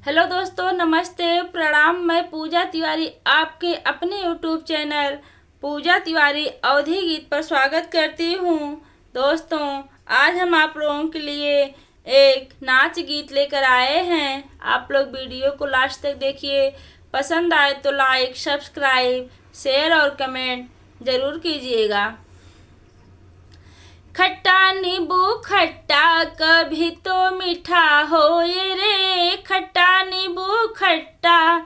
Hello दोस्तों, नमस्ते, प्रणाम। मैं पूजा तिवारी आपके अपने यूट्यूब चैनल पूजा तिवारी अवधी गीत पर स्वागत करती हूँ। दोस्तों, आज हम आप लोगों के लिए एक नाच गीत लेकर आए हैं। आप लोग वीडियो को लास्ट तक देखिए। पसंद आए तो लाइक, सब्सक्राइब, शेयर और कमेंट ज़रूर कीजिएगा। खट्टा नींबू खट्टा कभी तो मीठा होए रे, खट्टा नींबू खट्टा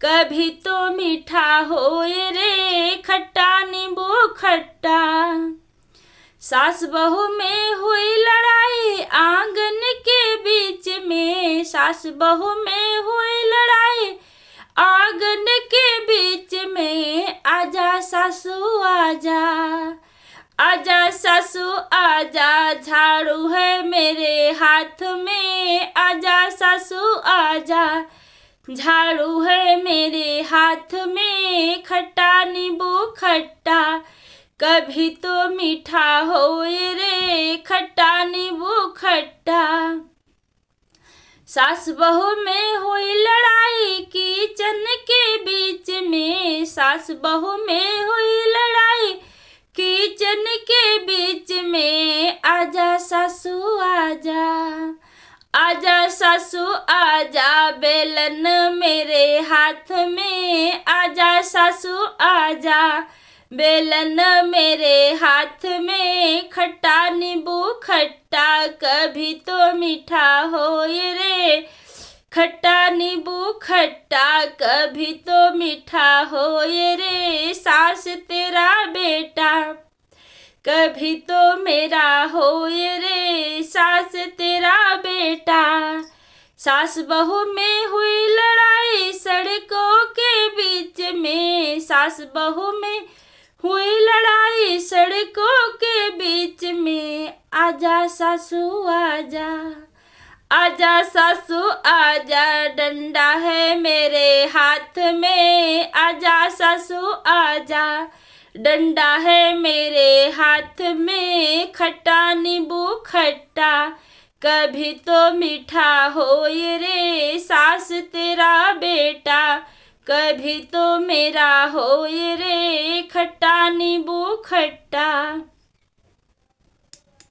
कभी तो मीठा होए रे, खट्टा नींबू खट्टा। सास बहू में हुई लड़ाई आंगन के बीच में, सास बहू में हुई लड़ाई आंगन के बीच में। आजा सासू आजा, आजा सासू आजा, झाड़ू है मेरे हाथ में। आजा सासू आजा, झाड़ू है मेरे हाथ में। खट्टा नींबू खट्टा कभी तो मीठा होए रे, खट्टा नींबू खट्टा। सास बहू में हुई लड़ाई किचन के बीच में, सास बहू में हुई लड़ाई किचन के बीच में। आजा सासू आजा, आजा सासू आजा, बेलन मेरे हाथ में। आजा सासू आजा, बेलन मेरे हाथ में। खट्टा नींबू खट्टा कभी तो मीठा होए रे, खट्टा नींबू खट्टा कभी तो मीठा होए रे। सास तेरा बेटा कभी तो मेरा होए रे, सास तेरा बेटा। सास बहू में हुई लड़ाई सड़कों के बीच में, सास बहू में हुई लड़ाई सड़कों के बीच में। आजा सासू आजा, आजा सासू आजा, डंडा है मेरे हाथ में। आजा सासू आजा, डंडा है मेरे हाथ में। खट्टा नींबू खट्टा कभी तो मीठा होए रे, सास तेरा बेटा कभी तो मेरा होए रे। खट्टा नींबू खट्टा।